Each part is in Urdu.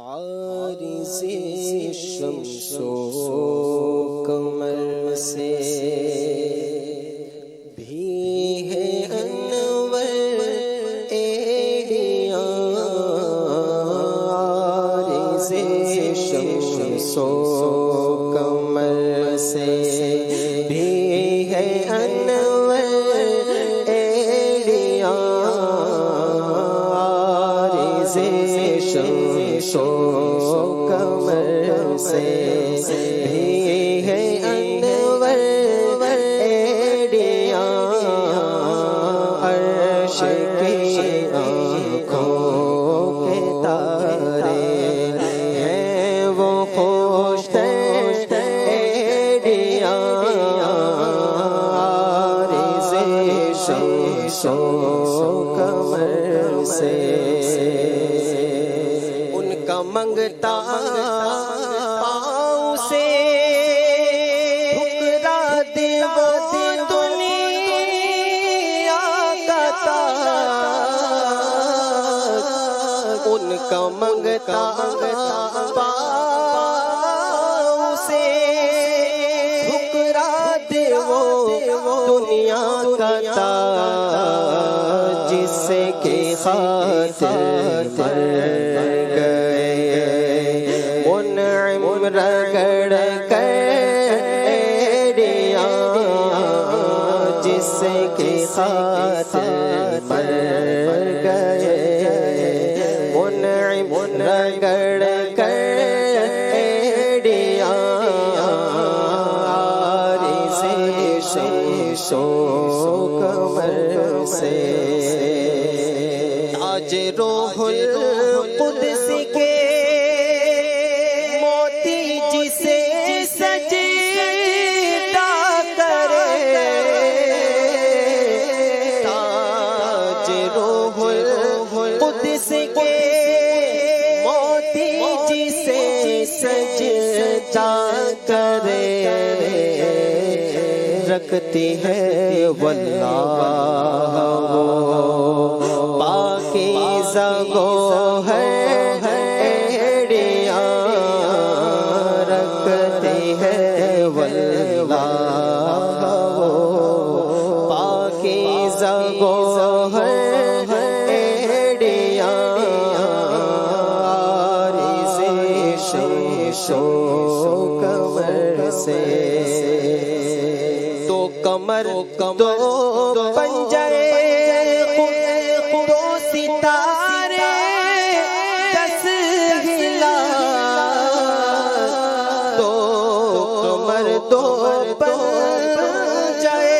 عارض شمس و قمر سے بھی ہے انور ایڑیاں، عارض شمس و قمر سے بھی ہے انور ایڑیاں، عارض شمس و قمر سے بھی ہے انور ایڑیاں، عرش کی آنکھوں کے تارے ہیں وہ خوش ایڑیاں، عارض شمس و قمر سے ان کا منگتا پاؤں سے ٹھکرا دے وہ دنیا کا تاج، ان کا منگتا پاؤں سے ٹھکرا دے وہ دنیا کا تاج، جس کے خاطر مر رگڑ کر ایڑیاں، جس کے خاطر مر گئے منعم رگڑ کر ایڑیاں، عارض شمس و قمر سے تاج روح القدس کے جسے سجدہ کرے، تاج روح القدس کے موتی جسے سجدہ کرے، رکھتی ہے واللہ وہ پاکیزہ گوہر ایڑیاں، رکھتی ہے واللہ وہ پاکیزہ گوہر ایڑیاں، عارض شمس و قمر سے دو قمر دو پنجرے دو ستارے دس ہلال، دو قمر دو پنجرے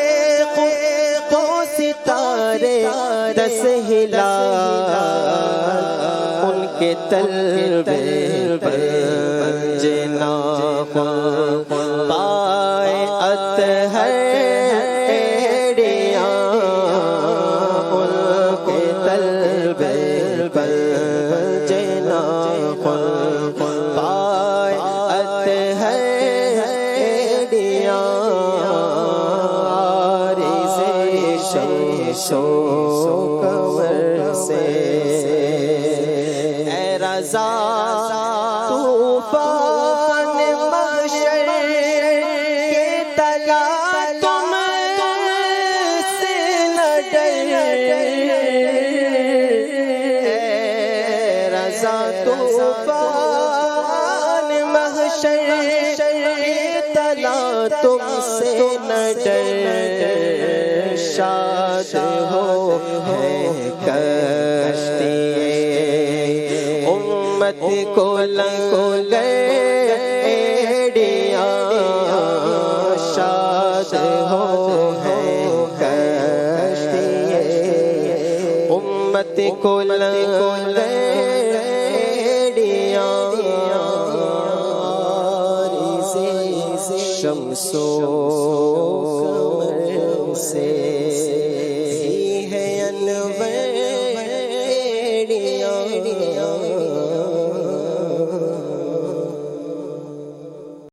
دو ستارے دس ہلال، ان کے تلوے پر جناح پائے اطہر ایڑیاں، ان کے تلوے پر جناح پائے اطہر ایڑیاں، عارض شمس و قمر سے اے رضا طوفان محشر کے تلا تم سے نہ ڈر، اے رضا طوفان محشر کے تلا تم سے نہ ڈر، شاد ہو ہے کشتی امت کو لنگر ایڑیاں، شاد ہو ہے کشتی امت کو لنگر ایڑیاں، عارض شمس و